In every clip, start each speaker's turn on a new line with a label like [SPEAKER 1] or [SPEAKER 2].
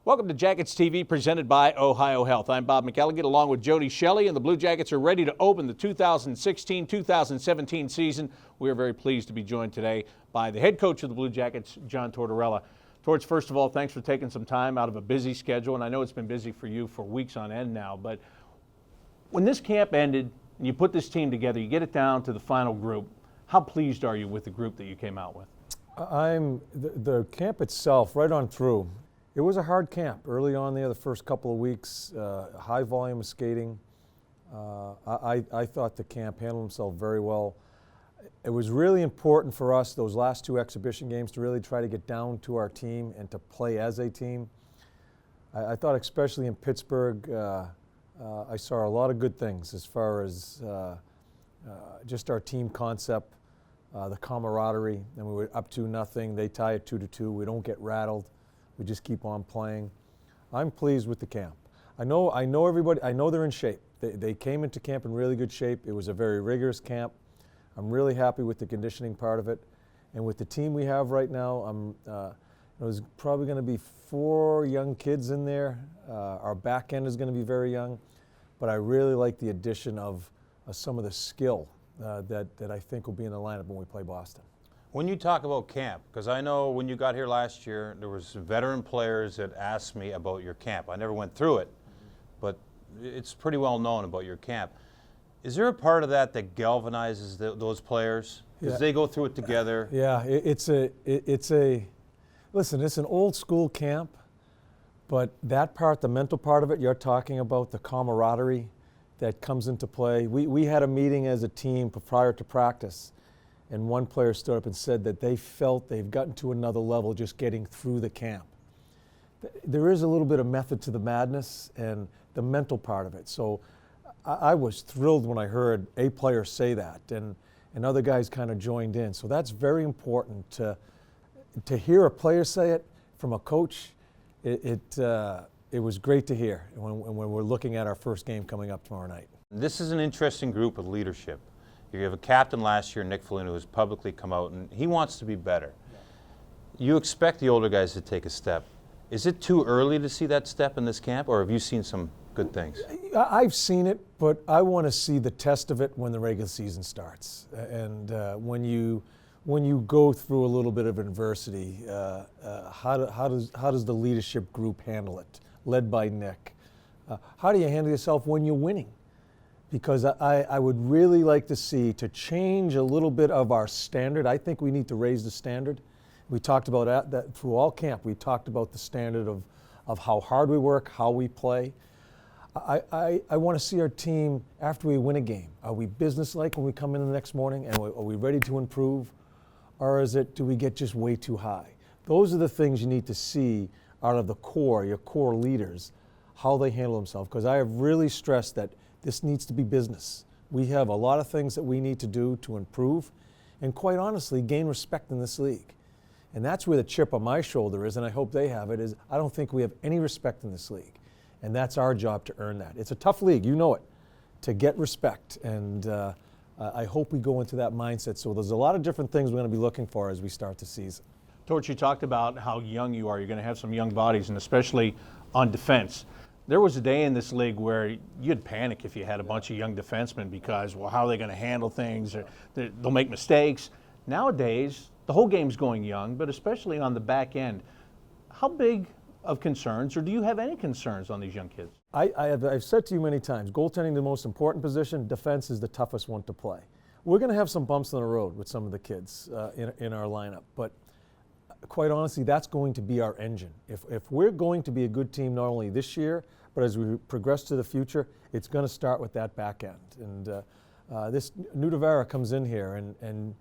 [SPEAKER 1] Welcome to Jackets TV, presented by Ohio Health. I'm Bob McElligott, along with Jody Shelley, and the Blue Jackets are ready to open the 2016-2017 season. We are very pleased to be joined today by the head coach of the Blue Jackets, John Tortorella. Torch, first of all, thanks for taking some time out of a busy schedule, and I know it's been busy for you for weeks on end now, but when this camp ended and you put this team together, you get it down to the final group, how pleased are you with the group that you came out with?
[SPEAKER 2] The camp itself, right on through. It was a hard camp early on there, the first couple of weeks, high volume of skating. I thought the camp handled himself very well. It was really important for us, those last two exhibition games, to really try to get down to our team and to play as a team. I thought especially in Pittsburgh, I saw a lot of good things as far as just our team concept, the camaraderie, and we were up 2-0, they tie it 2-2, we don't get rattled. We just keep on playing. I'm pleased with the camp. I know everybody, I know they're in shape. They came into camp in really good shape. It was a very rigorous camp. I'm really happy with the conditioning part of it. And with the team we have right now, there's probably going to be 4 young kids in there. Our back end is going to be very young. But I really like the addition of some of the skill that I think will be in the lineup when we play Boston.
[SPEAKER 3] When you talk about camp, because I know when you got here last year, there was veteran players that asked me about your camp. I never went through it, but it's pretty well known about your camp. Is there a part of that that galvanizes those players? Because they go through it together.
[SPEAKER 2] Yeah, listen, it's an old school camp, but that part, the mental part of it, you're talking about the camaraderie that comes into play. We had a meeting as a team prior to practice, and one player stood up and said that they felt they've gotten to another level just getting through the camp. There is a little bit of method to the madness and the mental part of it. So I was thrilled when I heard a player say that, and other guys kind of joined in. So that's very important to hear a player say it from a coach. It was great to hear when we're looking at our first game coming up tomorrow night.
[SPEAKER 3] This is an interesting group of leadership. You have a captain last year, Nick Foligno, who has publicly come out, and he wants to be better. You expect the older guys to take a step. Is it too early to see that step in this camp, or have you seen some good things?
[SPEAKER 2] I've seen it, but I want to see the test of it when the regular season starts. And when you go through a little bit of adversity, how does the leadership group handle it, led by Nick? How do you handle yourself when you're winning? Because I would really like to see, to change a little bit of our standard. I think we need to raise the standard. We talked about that through all camp. We talked about the standard of how hard we work, how we play. I want to see our team, after we win a game, are we businesslike when we come in the next morning, and are we ready to improve? Or do we get just way too high? Those are the things you need to see out of the core, your core leaders, how they handle themselves. Because I have really stressed that this needs to be business. We have a lot of things that we need to do to improve and, quite honestly, gain respect in this league. And that's where the chip on my shoulder is, and I hope they have it, is I don't think we have any respect in this league. And that's our job to earn that. It's a tough league, you know it, to get respect. And I hope we go into that mindset. So there's a lot of different things we're going to be looking for as we start the season.
[SPEAKER 1] Torch, you talked about how young you are. You're going to have some young bodies, and especially on defense. There was a day in this league where you'd panic if you had a bunch of young defensemen because, well, how are they going to handle things? They'll make mistakes. Nowadays, the whole game's going young, but especially on the back end. How big of concerns, or do you have any concerns on these young kids?
[SPEAKER 2] I've said to you many times, goaltending is the most important position, defense is the toughest one to play. We're going to have some bumps in the road with some of the kids in our lineup, but quite honestly, that's going to be our engine. If we're going to be a good team not only this year, but as we progress to the future, it's going to start with that back end. And this Nudavara comes in here, and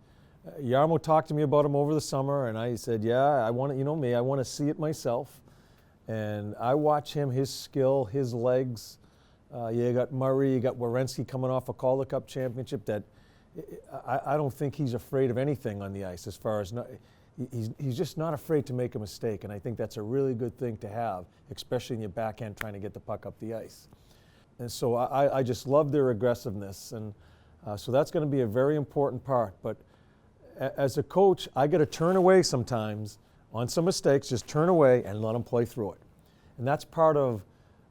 [SPEAKER 2] Jarmo talked to me about him over the summer, and I said, yeah, I want to, you know me, I want to see it myself. And I watch him, his skill, his legs. You got Murray, you got Werenski coming off a Calder Cup championship. That I don't think he's afraid of anything on the ice as far as he's just not afraid to make a mistake, and I think that's a really good thing to have, especially in your back end trying to get the puck up the ice. And so I just love their aggressiveness, and so that's going to be a very important part. But as a coach, I got to turn away sometimes on some mistakes, just turn away and let them play through it. And that's part of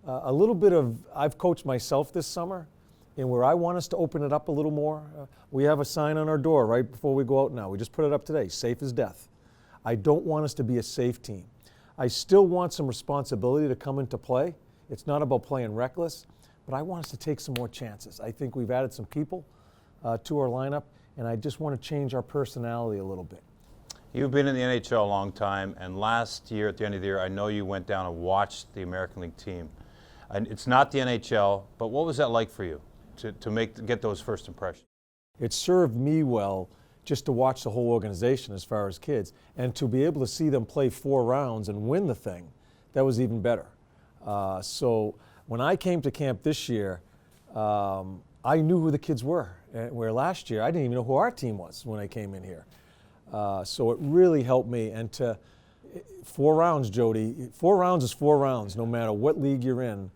[SPEAKER 2] a little bit of, I've coached myself this summer, and where I want us to open it up a little more. We have a sign on our door right before we go out now. We just put it up today, safe as death. I don't want us to be a safe team. I still want some responsibility to come into play. It's not about playing reckless, but I want us to take some more chances. I think we've added some people to our lineup, and I just want to change our personality a little bit.
[SPEAKER 3] You've been in the NHL a long time, and last year at the end of the year, I know you went down and watched the American League team. And it's not the NHL, but what was that like for you to get those first impressions?
[SPEAKER 2] It served me well just to watch the whole organization as far as kids, and to be able to see them play 4 rounds and win the thing, that was even better. So when I came to camp this year, I knew who the kids were, where last year I didn't even know who our team was when I came in here. So it really helped me. And 4 rounds, Jody, 4 rounds is 4 rounds, no matter what league you're in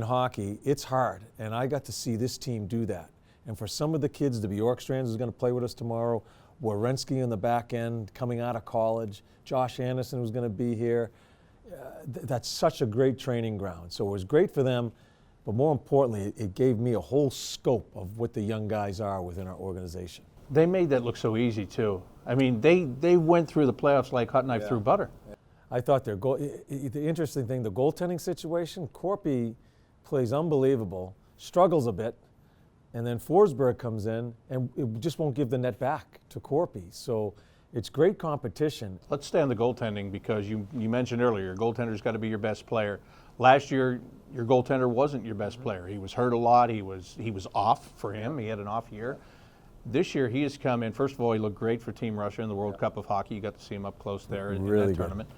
[SPEAKER 2] hockey. It's hard, and I got to see this team do that. And for some of the kids, the Bjorkstrands is going to play with us tomorrow, Werenski on the back end coming out of college, Josh Anderson who's going to be here. That's such a great training ground. So it was great for them, but more importantly, it gave me a whole scope of what the young guys are within our organization.
[SPEAKER 1] They made that look so easy, too. I mean, they went through the playoffs like hot knife through butter.
[SPEAKER 2] I thought the interesting thing, the goaltending situation, Corpy plays unbelievable, struggles a bit, and then Forsberg comes in, and it just won't give the net back to Corpy. So it's great competition.
[SPEAKER 1] Let's stay on the goaltending, because you mentioned earlier, your goaltender's got to be your best player. Last year, your goaltender wasn't your best player. He was hurt a lot. He was off for him. He had an off year. This year, he has come in. First of all, he looked great for Team Russia in the World Cup of Hockey. You got to see him up close there in that tournament.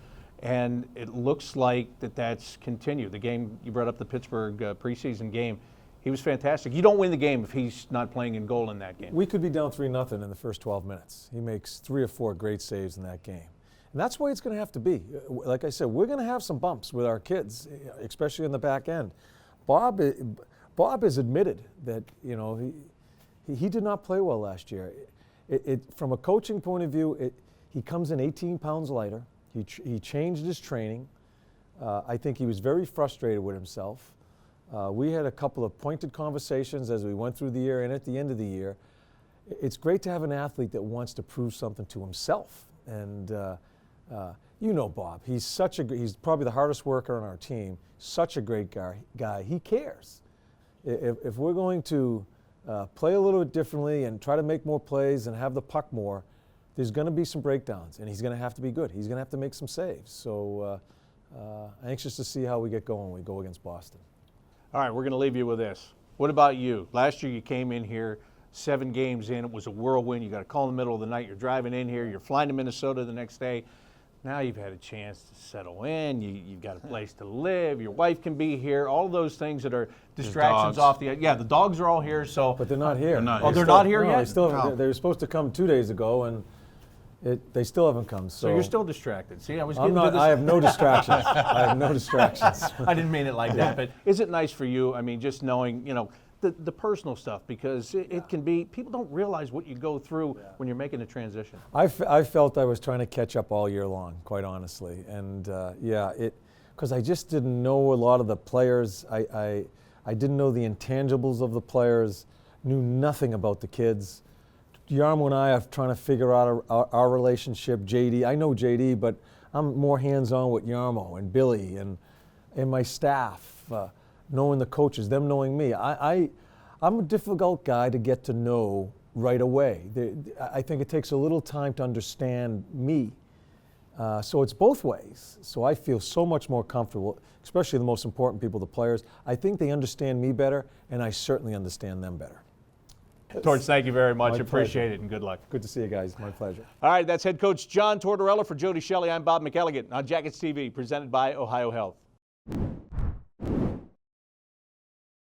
[SPEAKER 1] And it looks like that's continued. The game, you brought up the Pittsburgh preseason game, he was fantastic. You don't win the game if he's not playing in goal in that game.
[SPEAKER 2] We could be down 3-0 in the first 12 minutes. He makes 3 or 4 great saves in that game. And that's the way it's going to have to be. Like I said, we're going to have some bumps with our kids, especially in the back end. Bob has admitted that, you know, he did not play well last year. From a coaching point of view, he comes in 18 pounds lighter. He changed his training. I think he was very frustrated with himself. We had a couple of pointed conversations as we went through the year and at the end of the year. It's great to have an athlete that wants to prove something to himself. And you know Bob, he's probably the hardest worker on our team, such a great guy. He cares. If we're going to play a little bit differently and try to make more plays and have the puck more, there's going to be some breakdowns, and he's going to have to be good. He's going to have to make some saves. So anxious to see how we get going when we go against Boston.
[SPEAKER 1] All right, we're going to leave you with this. What about you? Last year you came in here, 7 games in. It was a whirlwind. You got a call in the middle of the night. You're driving in here. You're flying to Minnesota the next day. Now you've had a chance to settle in. You've got a place to live. Your wife can be here. All those things that are distractions off the. Yeah, the dogs are all here. So,
[SPEAKER 2] but they're not here.
[SPEAKER 3] They're not
[SPEAKER 1] oh, they're not here yet.
[SPEAKER 2] They were supposed to come 2 days ago, and they still haven't come.
[SPEAKER 1] So you're still distracted. See, I
[SPEAKER 2] have no distractions. I have no distractions.
[SPEAKER 1] I didn't mean it like that. But is it nice for you? I mean, just knowing, you know, the personal stuff, because it can be, people don't realize what you go through when you're making a transition.
[SPEAKER 2] I felt I was trying to catch up all year long, quite honestly. And because I just didn't know a lot of the players. I didn't know the intangibles of the players, knew nothing about the kids. Yarmo and I are trying to figure out our relationship. JD, I know JD, but I'm more hands-on with Yarmo and Billy and my staff, knowing the coaches, them knowing me. I'm a difficult guy to get to know right away. I think it takes a little time to understand me. So it's both ways. So I feel so much more comfortable, especially the most important people, the players. I think they understand me better, and I certainly understand them better.
[SPEAKER 1] Torch, thank you very much.
[SPEAKER 2] My
[SPEAKER 1] Appreciate
[SPEAKER 2] pleasure.
[SPEAKER 1] it, and good luck.
[SPEAKER 2] Good to see you guys. My pleasure.
[SPEAKER 1] All right, that's head coach John Tortorella. For Jody Shelley, I'm Bob McElligott on Jackets TV, presented by Ohio Health.